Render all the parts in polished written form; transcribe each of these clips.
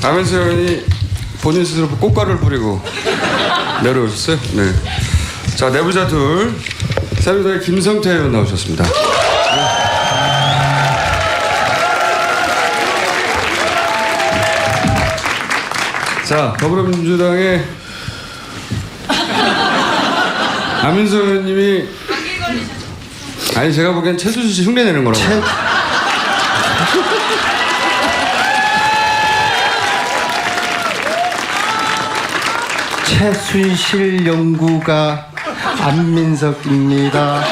안민석 의원이 본인 스스로 꽃가루를 뿌리고 내려오셨어요. 네. 자, 내부자 둘, 새누리당의 김성태 의원 나오셨습니다. 자, 더불어민주당의 안민석 의원님이 아니 제가 보기엔 최순실 씨 흉내내는 거라고. 최순실 연구가 안민석입니다.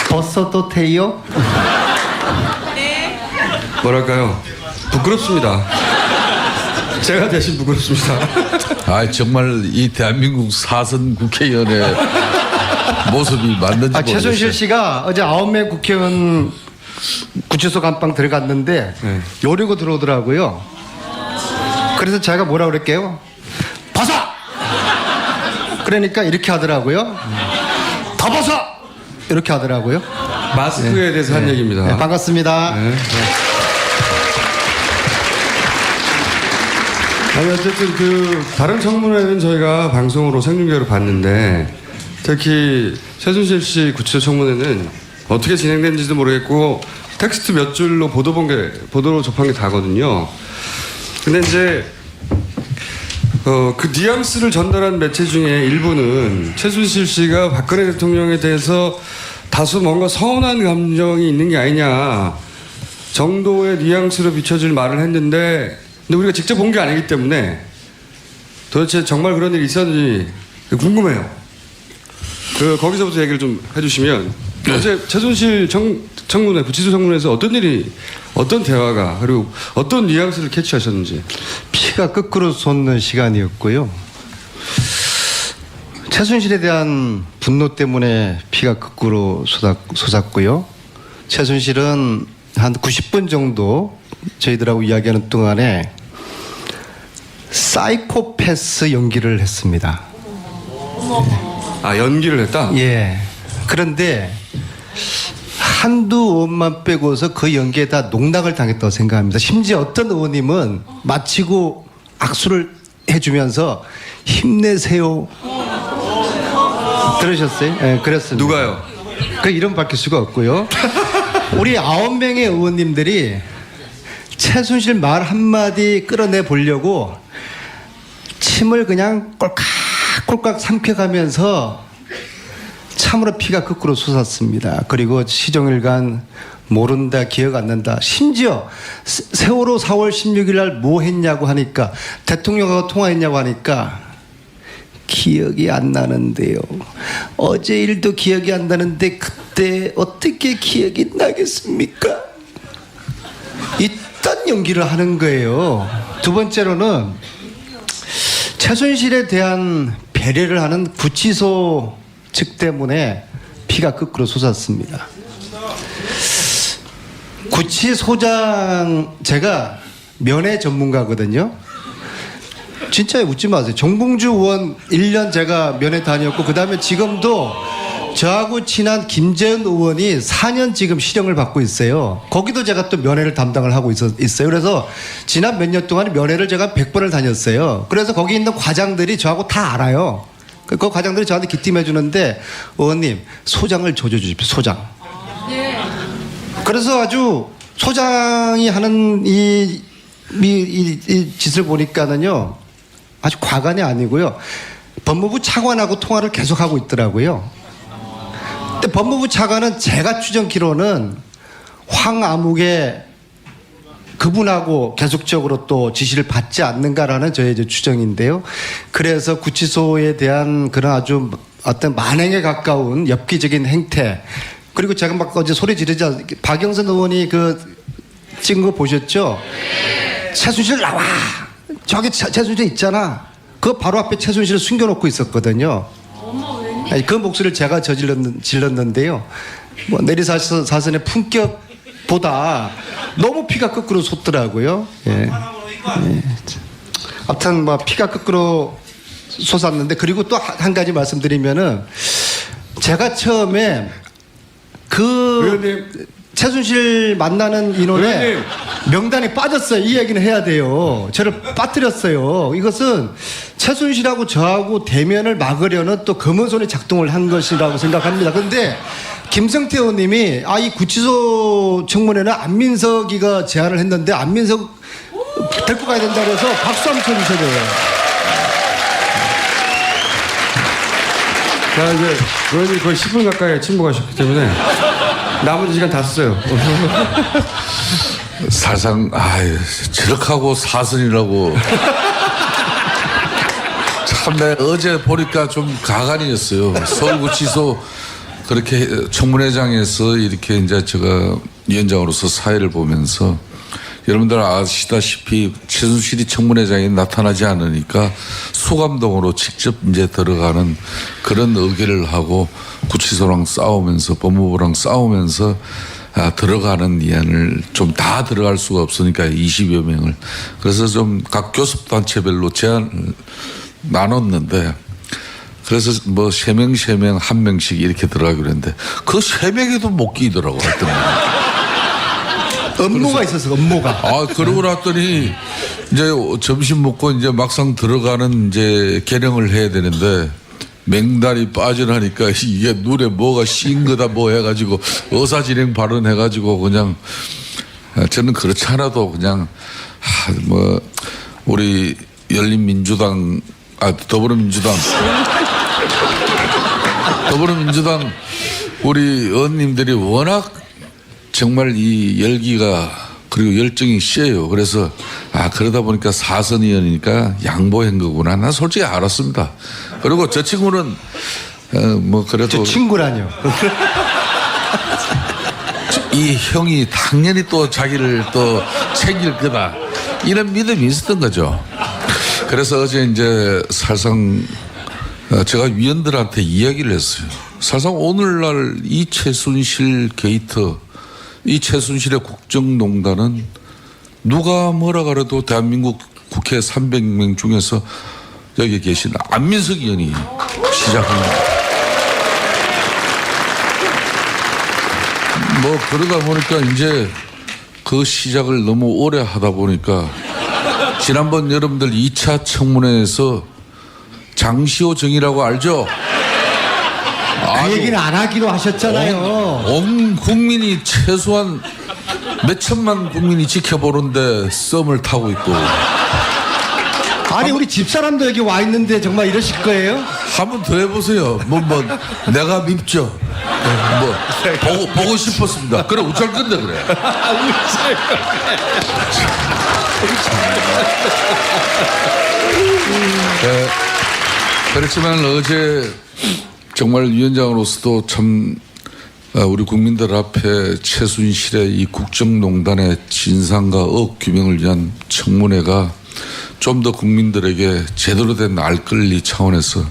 벗어도 돼요? 뭐랄까요? 부끄럽습니다. 제가 대신 부끄럽습니다. 아, 정말 이 대한민국 4선 국회의원의 모습이 맞는지 모르겠어요. 최순실 씨가 어제 9명 국회의원 구치소 감방 들어갔는데 네. 요리고 들어오더라고요. 그래서 제가 뭐라 그랬게요? 벗어! 그러니까 이렇게 하더라고요. 더 벗어! 이렇게 하더라고요. 마스크에 대해서 한 얘기입니다. 네, 반갑습니다. 네. 아니 어쨌든 그 다른 청문회는 저희가 방송으로 생중계로 봤는데 특히 최순실 씨 구치소 청문회는 어떻게 진행된지도 모르겠고 텍스트 몇 줄로 보도로 접한 게 다거든요. 근데 이제 그 뉘앙스를 전달한 매체 중에 일부는 최순실 씨가 박근혜 대통령에 대해서 다소 뭔가 서운한 감정이 있는 게 아니냐 정도의 뉘앙스로 비춰질 말을 했는데 근데 우리가 직접 본 게 아니기 때문에 도대체 정말 그런 일이 있었는지 궁금해요. 거기서부터 얘기를 좀 해주시면 어제 최순실 청문회, 구치소 청문회에서 어떤 대화가 그리고 어떤 뉘앙스를 캐치하셨는지. 피가 거꾸로 솟는 시간이었고요. 최순실에 대한 분노 때문에 피가 거꾸로 솟았고요. 최순실은 한 90분 정도 저희들하고 이야기하는 동안에 사이코패스 연기를 했습니다. 아, 연기를 했다? 예. 그런데 한두 의원만 빼고서 그 연기에 다 농락을 당했다고 생각합니다. 심지어 어떤 의원님은 마치고 악수를 해주면서 힘내세요. 들으셨어요? 예, 그랬습니다. 누가요? 그 이름 밝힐 수가 없고요. 우리 9명의 의원님들이 최순실 말 한마디 끌어내 보려고 침을 그냥 꼴깍꼴깍 삼켜가면서 참으로 피가 거꾸로 솟았습니다. 그리고 시종일관 모른다, 기억 안 난다. 심지어 세월호 4월 16일 날 뭐 했냐고 하니까 대통령하고 통화했냐고 하니까 기억이 안 나는데요. 어제 일도 기억이 안 나는데 그때 어떻게 기억이 나겠습니까? 이딴 연기를 하는 거예요. 두 번째로는 최순실에 대한 배려를 하는 구치소 측 때문에 피가 거꾸로 솟았습니다. 구치소장 제가 면회 전문가거든요. 진짜 웃지 마세요. 정봉주 의원 1년 제가 면회 다녔고 그 다음에 지금도 저하고 친한 김재현 의원이 4년 지금 실형을 받고 있어요. 거기도 제가 또 면회를 담당을 하고 있어요. 그래서 지난 몇 년 동안 면회를 제가 100번을 다녔어요. 그래서 거기 있는 과장들이 저하고 다 알아요. 그 과장들이 저한테 기팀해 주는데 의원님 소장을 조져주십시오. 소장. 그래서 아주 소장이 하는 이 짓을 보니까는요 아주 과간이 아니고요. 법무부 차관하고 통화를 계속하고 있더라고요. 근데 법무부 차관은 제가 추정키로는 황아묵의 그분하고 계속적으로 또 지시를 받지 않는가라는 저의 이제 추정인데요. 그래서 구치소에 대한 그런 아주 어떤 만행에 가까운 엽기적인 행태 그리고 제가 막 어제 소리 지르지 않습니까? 박영선 의원이 그 찍은 거 보셨죠? 최순실 나와! 저기 최순실 있잖아. 그 바로 앞에 최순실을 숨겨놓고 있었거든요. 아니, 그 목소리를 제가 질렀는데요. 뭐 내리사선의 품격보다 너무 피가 거꾸로 솟더라고요. 예. 아무튼 뭐 피가 거꾸로 솟았는데 그리고 또 한 가지 말씀드리면은 제가 처음에 의원님. 최순실 만나는 인원에 의원님. 명단이 빠졌어요. 이 얘기는 해야 돼요. 저를 빠뜨렸어요. 이것은 최순실하고 저하고 대면을 막으려는 또 검은손이 작동을 한 것이라고 생각합니다. 그런데 김성태 의원님이 이 구치소 청문회는 안민석이가 제안을 했는데 안민석 데리고 가야 된다 그래서 박수 한번 쳐주셔야 돼요. 자, 이제 의원님 거의 10분 가까이 침묵하셨기 때문에 나머지 시간 다 썼어요. 사상 저렇게 하고 사선이라고 참 내가 어제 보니까 좀 가관이었어요. 서울구치소 그렇게 청문회장에서 이렇게 이제 제가 위원장으로서 사회를 보면서 여러분들 아시다시피 최순실이 청문회장에 나타나지 않으니까 소감동으로 직접 이제 들어가는 그런 의결을 하고 구치소랑 싸우면서 법무부랑 싸우면서 들어가는 위안을 좀 다 들어갈 수가 없으니까 20여 명을 그래서 좀 각 교섭단체별로 제안을 나눴는데 그래서 뭐 3명 1명씩 이렇게 들어가기로 했는데 그 3명에도 못 끼더라고 하여튼. 업무가 있었어, 업무가. 그러고 났더니 이제 점심 먹고 이제 막상 들어가는 이제 개령을 해야 되는데 맹단이 빠져나니까 이게 눈에 뭐가 씌인 거다 뭐 해가지고 의사진행 발언해가지고 그냥 저는 그렇지 않아도 그냥 뭐 우리 열린민주당 더불어민주당 우리 의원님들이 워낙 정말 이 열기가 그리고 열정이 세요. 그래서 그러다 보니까 사선 의원이니까 양보한 거구나. 난 솔직히 알았습니다. 그리고 저 친구는 뭐 그래도 저 친구라뇨. 이 형이 당연히 또 자기를 또 챙길 거다 이런 믿음이 있었던 거죠. 그래서 어제 이제 사실상 제가 위원들한테 이야기를 했어요. 사실상 오늘날 이 최순실 게이트 이 최순실의 국정농단은 누가 뭐라 그래도 대한민국 국회 300명 중에서 여기 계신 안민석 의원이 시작합니다. 뭐 그러다 보니까 이제 그 시작을 너무 오래 하다 보니까 지난번 여러분들 2차 청문회에서 장시호 정의라고 알죠? 그 얘기는 안 하기로 하셨잖아요. 온 국민이 최소한 몇 천만 국민이 지켜보는데 썸을 타고 있고. 아니 우리 집사람도 여기 와 있는데 정말 이러실 거예요? 한번 더 해보세요. 내가 밉죠. 보고 싶었습니다. 그래 우짤 건데 그래. 그렇지만 어제 정말 위원장으로서도 참 우리 국민들 앞에 최순실의 이 국정농단의 진상과 억규명을 위한 청문회가 좀 더 국민들에게 제대로 된 알권리 차원에서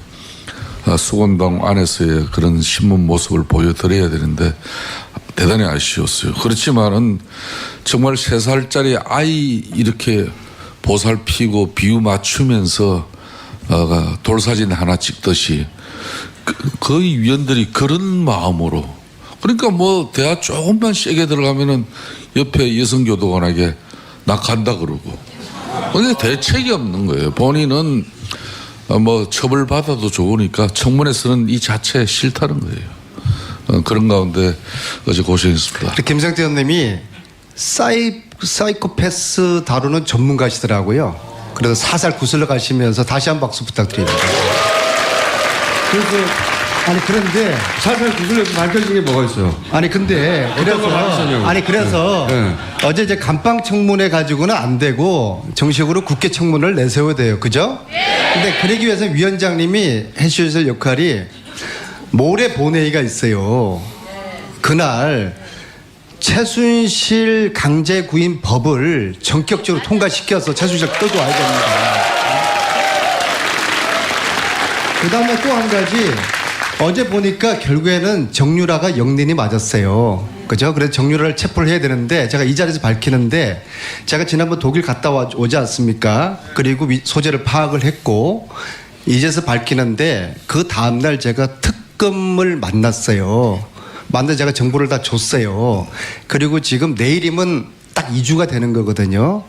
수건당 안에서의 그런 신문 모습을 보여드려야 되는데 대단히 아쉬웠어요. 그렇지만은 정말 3살짜리 아이 이렇게 보살피고 비유 맞추면서 돌사진 하나 찍듯이 거의 위원들이 그런 마음으로 그러니까 뭐 대화 조금만 세게 들어가면은 옆에 여성교도관에게 나 간다 그러고 근데 대책이 없는 거예요. 본인은 뭐 처벌받아도 좋으니까 청문회에서는 이 자체 싫다는 거예요. 그런 가운데 어제 고생했습니다. 김성태 의원님이 사이코패스 다루는 전문가시더라고요. 그래서 사살 구슬러 가시면서 다시 한 박수 부탁드립니다. 그래서 그런데 살살 구슬려서 밝혀진 게 뭐가 있어요? 그래서 네. 어제 이제 감방 청문회 가지고는 안 되고 정식으로 국회 청문회를 내세워야 돼요. 그죠? 근데 그러기 위해서 위원장님이 해주실 역할이 모레 본회의가 있어요. 그날 최순실 강제 구인 법을 전격적으로 통과시켜서 최순실 끌고 와야 됩니다. 그 다음에 또 한 가지 어제 보니까 결국에는 정유라가 영린이 맞았어요. 그죠? 그래서 정유라를 체포를 해야 되는데 제가 이 자리에서 밝히는데 제가 지난번 독일 갔다 오지 않습니까? 그리고 소재를 파악을 했고 이제서 밝히는데 그 다음날 제가 특검을 만났어요. 만데 제가 정보를 다 줬어요. 그리고 지금 내일이면 딱 2주가 되는 거거든요.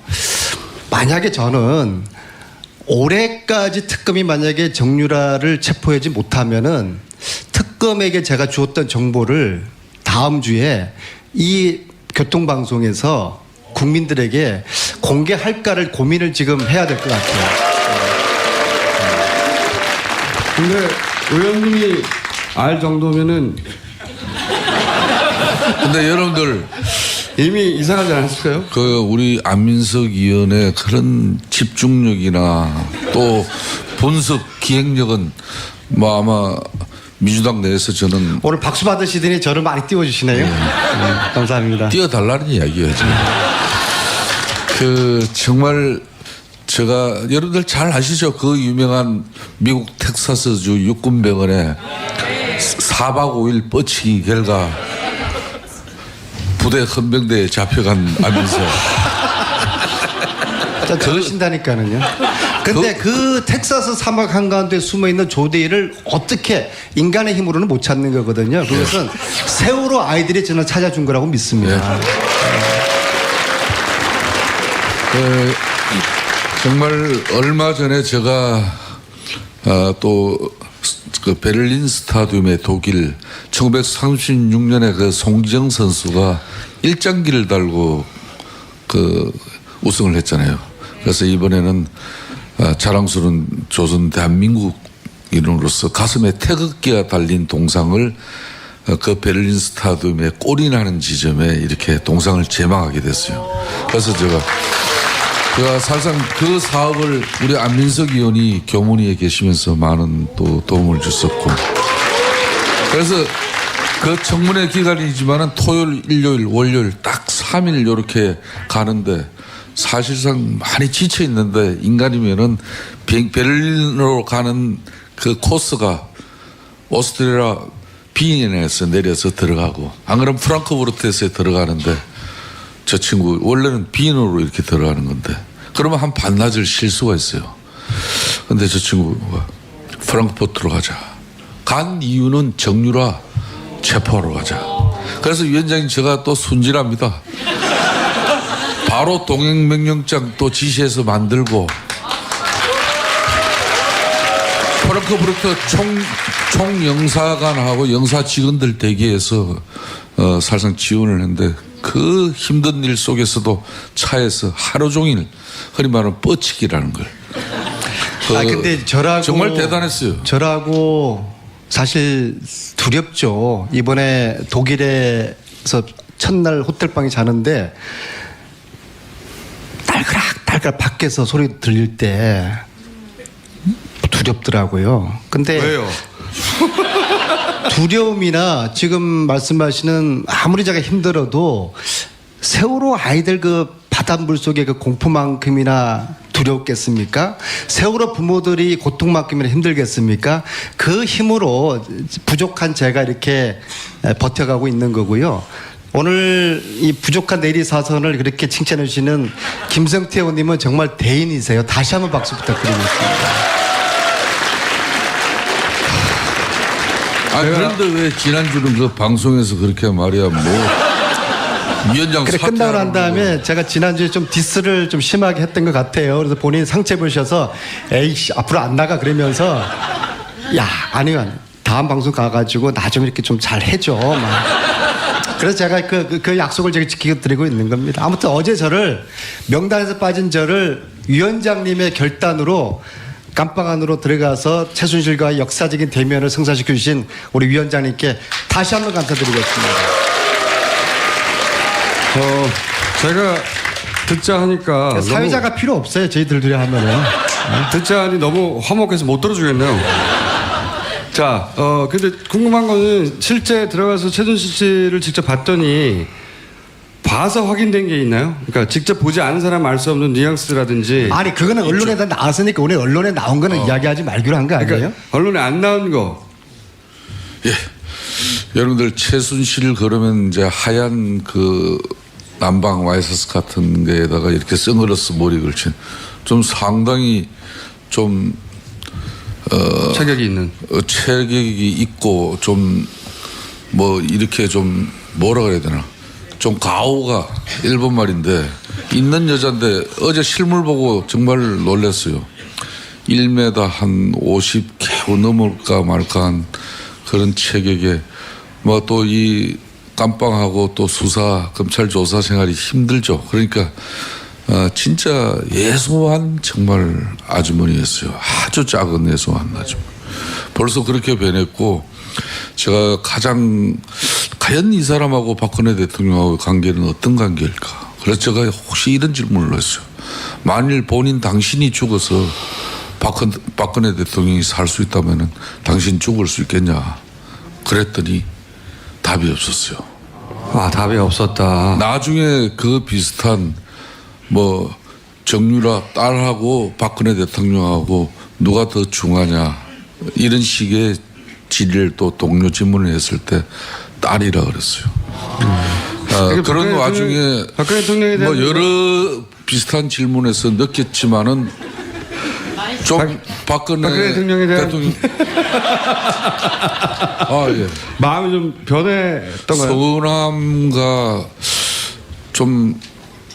만약에 저는 올해까지 특검이 만약에 정유라를 체포하지 못하면은 특검에게 제가 주었던 정보를 다음 주에 이 교통방송에서 국민들에게 공개할까를 고민을 지금 해야 될 것 같아요. 근데 의원님이 알 정도면은 근데 여러분들 이미 이사 가지 않았을까요? 그 우리 안민석 의원의 그런 집중력이나 또 분석 기획력은 뭐 아마 민주당 내에서 저는 오늘 박수 받으시더니 저를 많이 띄워주시네요. 감사합니다. 뛰어달라는 이야기예요. 지금. 그 정말 제가 여러분들 잘 아시죠? 그 유명한 미국 텍사스주 육군병원에 4박 5일 뻗치기 결과 부대 헌병대에 잡혀간 안민석. 자, 들으신다니까는요. 근데 그 텍사스 사막 한가운데 숨어 있는 조대일을 어떻게 인간의 힘으로는 못 찾는 거거든요. 그것은 세월호 아이들이 저는 찾아준 거라고 믿습니다. 정말 얼마 전에 제가 또 그 베를린 스타디움의 독일 1936년에 그 송기정 선수가 일장기를 달고 그 우승을 했잖아요. 그래서 이번에는 자랑스러운 조선 대한민국인으로서 가슴에 태극기가 달린 동상을 그 베를린 스타디움의 꼴이 나는 지점에 이렇게 동상을 제망하게 됐어요. 그래서 제가 사실상 그 사업을 우리 안민석 의원이 교문위에 계시면서 많은 또 도움을 줬었고, 그래서 그 청문회 기간이지만은 토요일, 일요일, 월요일 딱 3일 이렇게 가는데 사실상 많이 지쳐 있는데 인간이면은 베를린으로 가는 그 코스가 오스트리아 비엔에서 내려서 들어가고, 안 그러면 프랑크푸르트에서 들어가는데 저 친구 원래는 비엔으로 이렇게 들어가는 건데 그러면 한 반나절 쉴 수가 있어요. 근데 저 친구가 프랑크푸르트로 가자. 간 이유는 정유라 체포하러 가자. 그래서 위원장님 제가 또 순진합니다. 바로 동행명령장 또 지시해서 만들고 프랑크푸르트 총영사관하고 영사 직원들 대기해서 사실상 지원을 했는데 그 힘든 일 속에서도 차에서 하루 종일 흔히 말하는 뻗치기라는 걸. 근데 저라고 정말 대단했어요. 저라고 사실 두렵죠. 이번에 독일에서 첫날 호텔방에 자는데 딸그락 밖에서 소리 들릴 때 두렵더라고요. 근데 왜요? 두려움이나 지금 말씀하시는 아무리 제가 힘들어도 세월호 아이들 그 바닷물 속의 그 공포만큼이나 두렵겠습니까? 세월호 부모들이 고통만큼이나 힘들겠습니까? 그 힘으로 부족한 제가 이렇게 버텨가고 있는 거고요. 오늘 이 부족한 내리사선을 그렇게 칭찬해 주시는 김성태 의원님은 정말 대인이세요. 다시 한번 박수 부탁드리겠습니다. 그런데 왜 지난주는 그 방송에서 그렇게 말이야 위원장 그래 끝나고 난 다음에 제가 지난주에 좀 디스를 좀 심하게 했던 것 같아요. 그래서 본인 상체 보셔서 에이씨 앞으로 안 나가 그러면서 야 아니면 다음 방송 가가지고 나 좀 이렇게 좀 잘 해줘 막. 그래서 제가 그 약속을 제가 지키고 드리고 있는 겁니다. 아무튼 어제 저를 명단에서 빠진 저를 위원장님의 결단으로 깜빵 안으로 들어가서 최순실과의 역사적인 대면을 성사시켜 주신 우리 위원장님께 다시 한번 감사드리겠습니다. 제가 듣자 하니까 사회자가 필요 없어요. 저희들 둘이 하면은. 듣자 하니 너무 화목해서 못 들어주겠네요. 자, 근데 궁금한 거는 실제 들어가서 최순실 씨를 직접 봤더니 봐서 확인된 게 있나요? 그러니까 직접 보지 않은 사람 알 수 없는 뉘앙스라든지. 아니 그거는 언론에 다 나왔으니까 오늘 언론에 나온 거는 이야기하지 말기로 한 거 아니에요? 그러니까 언론에 안 나온 거. 예. 여러분들 최순실 그러면 이제 하얀 그 남방 와이셔츠 같은 데에다가 이렇게 선글라스 머리 걸친 좀 상당히 좀 체격이 있는. 체격이 있고 좀 뭐 이렇게 좀 뭐라 그래야 되나 좀 가오가 일본 말인데 있는 여잔데 어제 실물 보고 정말 놀랐어요. 1m 한 50 개우 넘을까 말까한 그런 체격에 뭐 또 이 깜빵하고 또 수사 검찰 조사 생활이 힘들죠. 그러니까 진짜 예소한 정말 아주머니였어요. 아주 작은 예소한 아주머니. 벌써 그렇게 변했고 제가 가장 과연 이 사람하고 박근혜 대통령하고 관계는 어떤 관계일까. 그래서 제가 혹시 이런 질문을 했어요. 만일 본인 당신이 죽어서 박근혜 대통령이 살 수 있다면 당신 죽을 수 있겠냐. 그랬더니 답이 없었어요. 아, 답이 없었다. 나중에 그 비슷한 뭐 정유라 딸하고 박근혜 대통령하고 누가 더 중하냐 이런 식의 질의를 또 동료 질문을 했을 때 딸이라 그랬어요. 그런 와중에 박근혜 대통령에 대한 뭐 여러 비슷한 질문에서 느꼈지만은 좀 박근혜 대통령에 대한 아, 예. 마음이 좀 변했던가요? 서운함과 좀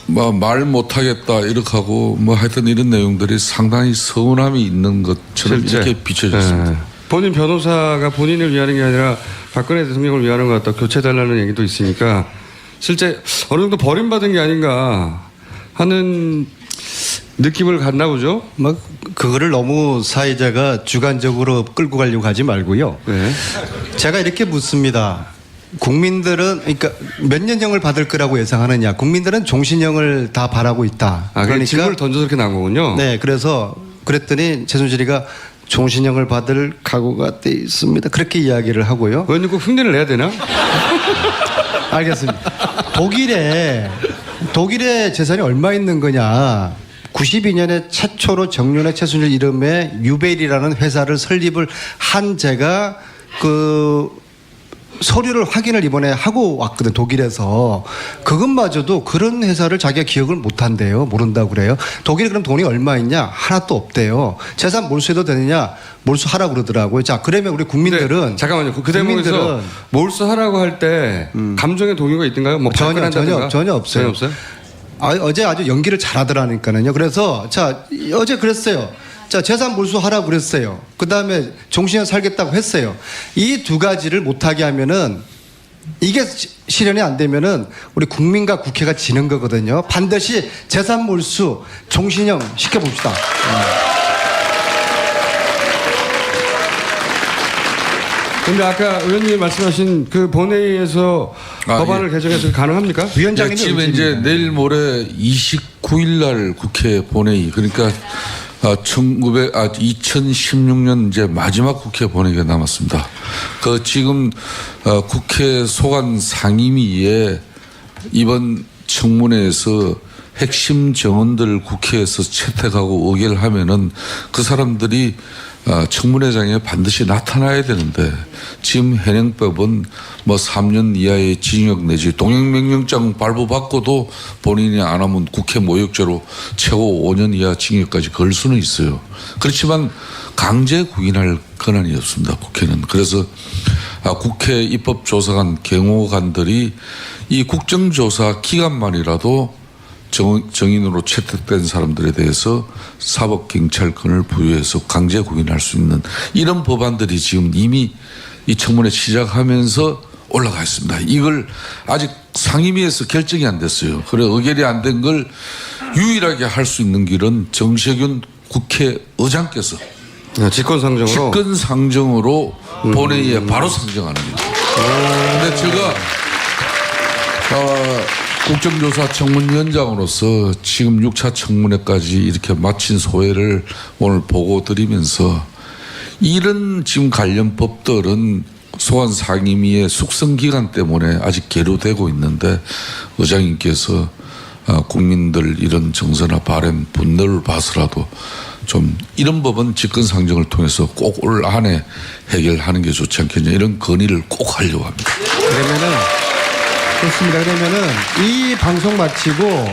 말 못하겠다 이렇게 하고 뭐 하여튼 이런 내용들이 상당히 서운함이 있는 것처럼 실제. 이렇게 비춰졌습니다. 네. 본인 변호사가 본인을 위하는 게 아니라 박근혜 대통령을 위하는 것 같다 교체해달라는 얘기도 있으니까 실제 어느 정도 버림받은 게 아닌가 하는 느낌을 갖나 보죠. 뭐 그거를 너무 사회자가 주관적으로 끌고 가려고 하지 말고요. 네. 제가 이렇게 묻습니다. 국민들은 그러니까 몇 년형을 받을 거라고 예상하느냐. 국민들은 종신형을 다 바라고 있다. 아, 그러니까 질문을 던져서 이렇게 나온 거군요. 네, 그래서 그랬더니 최순실이가 종신형을 받을 각오가 돼 있습니다. 그렇게 이야기를 하고요. 의원님 꼭 흉내를 내야 되나? 알겠습니다. 독일의 재산이 얼마 있는 거냐. 92년에 최초로 정윤회 최순실 이름의 유벨이라는 회사를 설립을 한 제가 그 서류를 확인을 이번에 하고 왔거든 독일에서. 그것마저도 그런 회사를 자기가 기억을 못한대요. 모른다고 그래요. 독일에 그럼 돈이 얼마 있냐? 하나도 없대요. 재산 몰수해도 되느냐? 몰수하라고 그러더라고요. 자, 그러면 우리 국민들은 네, 잠깐만요. 그 대목에서 몰수하라고 할 때 감정의 동요가 있던가요? 뭐 전혀 없어요. 전혀 없어요? 어제 아주 연기를 잘하더라니까요. 그래서 자 어제 그랬어요. 자 재산 몰수하라고 그랬어요. 그 다음에 종신형 살겠다고 했어요. 이 두 가지를 못하게 하면은 이게 실현이 안 되면은 우리 국민과 국회가 지는 거거든요. 반드시 재산 몰수, 종신형 시켜봅시다. 근데 아까 의원님이 말씀하신 그 본회의에서 법안을 개정해서 가능합니까? 위원장님이 지금 이제 내일 모레 29일 날 국회 본회의 그러니까 2016년 이제 마지막 국회 본회의가 남았습니다. 그 지금 국회 소관 상임위에 이번 청문회에서 핵심 정원들 국회에서 채택하고 의결하면은 그 사람들이 청문회장에 반드시 나타나야 되는데 지금 현행법은 뭐 3년 이하의 징역 내지 동행명령장 발부받고도 본인이 안 하면 국회 모욕죄로 최고 5년 이하 징역까지 걸 수는 있어요. 그렇지만 강제 구인할 권한이 없습니다. 국회는. 그래서 국회 입법조사관 경호관들이 이 국정조사 기간만이라도 정인으로 채택된 사람들에 대해서 사법경찰권을 부여해서 강제 구인할 수 있는 이런 법안들이 지금 이미 이 청문회 시작하면서 올라가 있습니다. 이걸 아직 상임위에서 결정이 안 됐어요. 그래 의결이 안 된 걸 유일하게 할 수 있는 길은 정세균 국회의장께서 직권상정으로 본회의에 바로 상정하는 겁니다. 그런데 제가 국정조사 청문위원장으로서 지금 6차 청문회까지 이렇게 마친 소회를 오늘 보고 드리면서 이런 지금 관련 법들은 소환 상임위의 숙성 기간 때문에 아직 계류되고 있는데 의장님께서 국민들 이런 정서나 바람, 분노를 봐서라도 좀 이런 법은 직권상정을 통해서 꼭 올 한해 해결하는 게 좋지 않겠냐 이런 건의를 꼭 하려고 합니다. 좋습니다. 그러면은 이 방송 마치고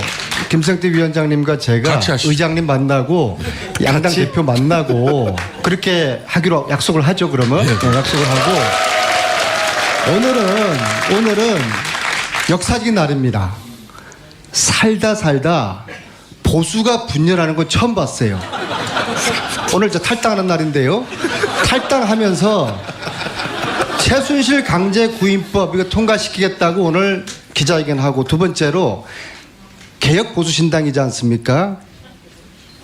김성태 위원장님과 제가 의장님 만나고 양당 대표 만나고 그렇게 하기로 약속을 하죠. 그러면 네, 약속을 하고 오늘은 역사적인 날입니다. 살다 보수가 분열하는 건 처음 봤어요. 오늘 저 탈당하는 날인데요. 탈당하면서 최순실 강제구인법 이거 통과시키겠다고 오늘 기자회견하고, 두 번째로 개혁 보수신당이지 않습니까?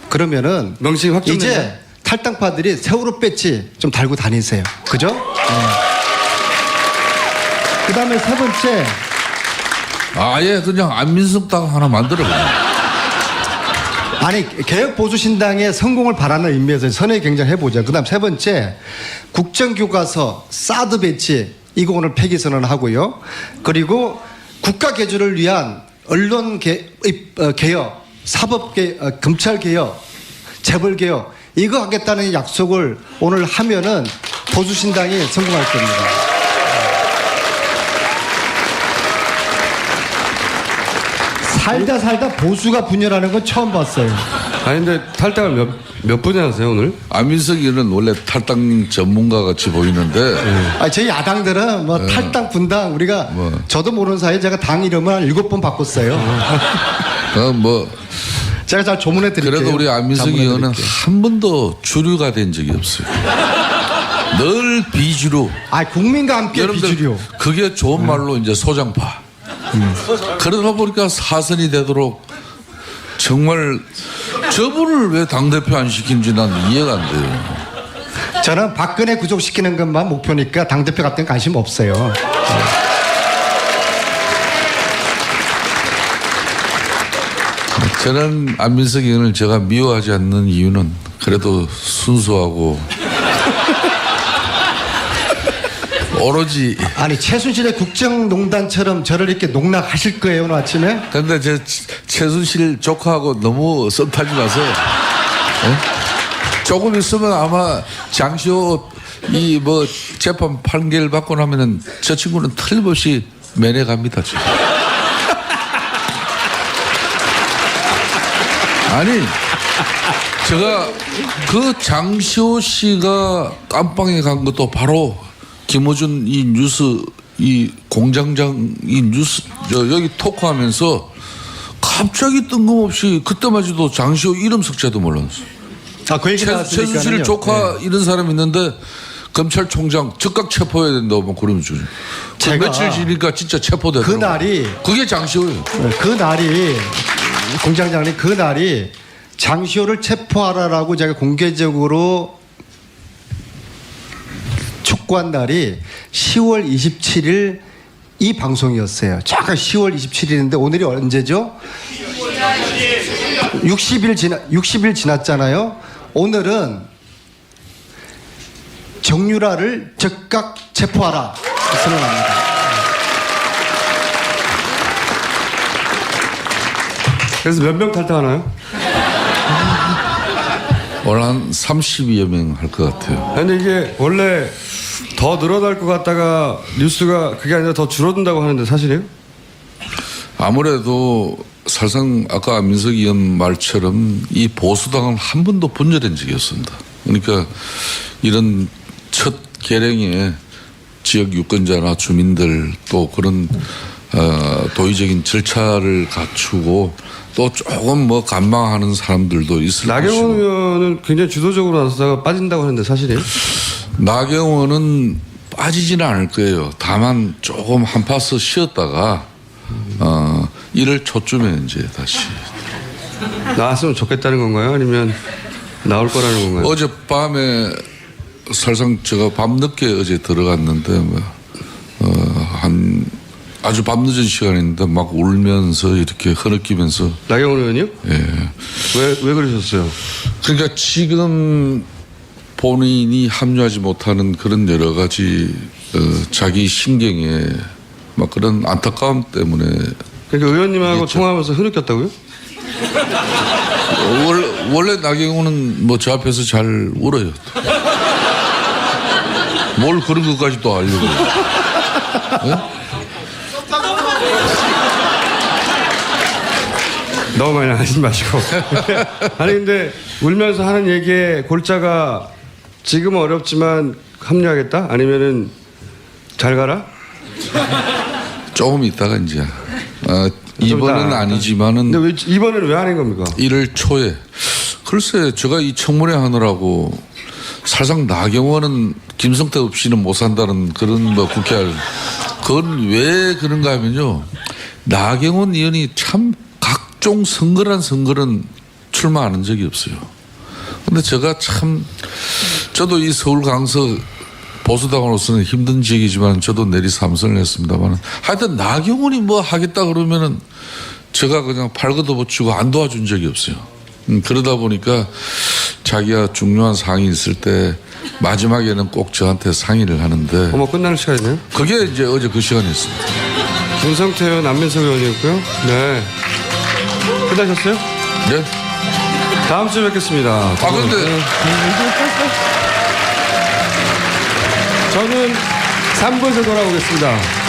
그러면은 명칭 확정된다. 이제 탈당파들이 세월호 배지 좀 달고 다니세요. 그죠? 네. 그 다음에 세 번째, 아예 그냥 안민석당 하나 만들어버려. 아니 개혁 보수신당의 성공을 바라는 의미에서 선의 경쟁해보자. 그 다음 세 번째, 국정교과서 사드 배치 이거 오늘 폐기 선언하고요. 그리고 국가 개조를 위한 언론 개혁, 사법 개혁, 검찰 개혁, 재벌 개혁 이거 하겠다는 약속을 오늘 하면은 보수신당이 성공할 겁니다. 살다 보수가 분열하는 건 처음 봤어요. 아니 근데 탈당을 몇 분이 하세요 오늘? 안민석이는 원래 탈당 전문가 같이 보이는데 아니, 저희 야당들은 뭐 탈당 분당 우리가 저도 모르는 사이에 제가 당 이름을 한 7번 바꿨어요. 뭐 제가 잘 조문해 드릴게요. 그래도 우리 안민석 자문해 의원은 드릴게요. 한 번도 주류가 된 적이 없어요. 늘 비주류. 아, 국민과 함께 비주류. 그게 좋은 말로 이제 소장파. 그러다 보니까 사선이 되도록 정말 저분을 왜 당대표 안 시킨지 난 이해가 안 돼요. 저는 박근혜 구속시키는 것만 목표니까 당대표 같은 건 관심 없어요. 저는 안민석 의원을 제가 미워하지 않는 이유는 그래도 순수하고 오로지. 아니 최순실의 국정농단처럼 저를 이렇게 농락하실 거예요 오늘 아침에? 근데 제 최순실 조카하고 너무 썸 타지 마세요. 조금 있으면 아마 장시호 이 뭐 재판 판결 받고 나면은 저 친구는 틀림없이 면회 갑니다. 지금. 아니 제가 그 장시호 씨가 깜빵에 간 것도 바로 김어준 이 뉴스 이 공장장 이 뉴스 여기 토크하면서 갑자기 뜬금없이 그때마저도 장시호 이름 석자도 몰랐어요. 아, 그 얘기 나왔으니까는요. 최순실 조카 네. 이런 사람이 있는데 검찰총장 즉각 체포해야 된다고 뭐 그러면 주죠. 제가 며칠 지니까 진짜 체포되더라고요. 그날이 그게 장시호예요. 그 날이 공장장님 그 날이 장시호를 체포하라라고 제가 공개적으로 촉구한 날이 10월 27일 이 방송이었어요. 잠깐 10월 27일인데 오늘이 언제죠? 60일 지났잖아요. 오늘은 정유라를 즉각 체포하라 선언합니다. 그래서 몇 명 탈당하나요? 오늘 한 30여 명 할 것 같아요. 아니 근데 이게 원래 더 늘어날 것 같다가 뉴스가 그게 아니라 더 줄어든다고 하는데 사실이에요? 아무래도 사실상 아까 안민석 의원 말처럼 이 보수당은 한 번도 분열된 적이 없습니다. 그러니까 이런 첫 계량에 지역 유권자나 주민들 또 그런 도의적인 절차를 갖추고 또 조금 뭐 간망하는 사람들도 있을 것이고. 나경원 의원은 굉장히 주도적으로 나서다가 빠진다고 하는데 사실이에요? 나경원은 빠지지는 않을 거예요. 다만 조금 한파서 쉬었다가 일을 초쯤에 이제 다시. 나왔으면 좋겠다는 건가요? 아니면 나올 거라는 건가요? 어젯밤에 사실상 제가 밤늦게 어제 들어갔는데 한 아주 밤늦은 시간인데 막 울면서 이렇게 흐느끼면서. 나경원 의원이요? 예. 왜 그러셨어요? 그러니까 지금 본인이 합류하지 못하는 그런 여러 가지 자기 신경에 막 그런 안타까움 때문에. 그러니까 의원님하고 그렇죠. 통화하면서 흐느꼈다고요? 원래 나경원은 뭐 저 앞에서 잘 울어요. 뭘 그런 것까지 또 알려고. 예? 너무 많이 하지 마시고. 아니 근데 울면서 하는 얘기에 골자가 지금은 어렵지만 합류하겠다? 아니면은 잘 가라? 조금 있다가 이제 이번은 아니지만은 근데 왜 이번에는 왜 아닌 겁니까? 1월 초에 글쎄 제가 이 청문회 하느라고 사실상 나경원은 김성태 없이는 못 산다는 그런 뭐 국회할 그건 왜 그런가 하면요 나경원 의원이 참 각종 선거는 출마 안 한 적이 없어요. 근데 제가 참 저도 이 서울 강서 보수당으로서는 힘든 지역이지만 저도 내리삼선을 했습니다만 하여튼 나경원이 뭐 하겠다 그러면은 제가 그냥 팔 걷어붙이고 안 도와준 적이 없어요. 그러다 보니까 자기가 중요한 사항이 있을 때 마지막에는 꼭 저한테 상의를 하는데 어머 끝나는 시간이네요. 그게 이제 어제 그 시간이었습니다. 김성태 의원, 안민석 의원이었고요. 네. 끝나셨어요? 네? 다음 주에 뵙겠습니다. 근데 저는 3부에서 돌아오겠습니다.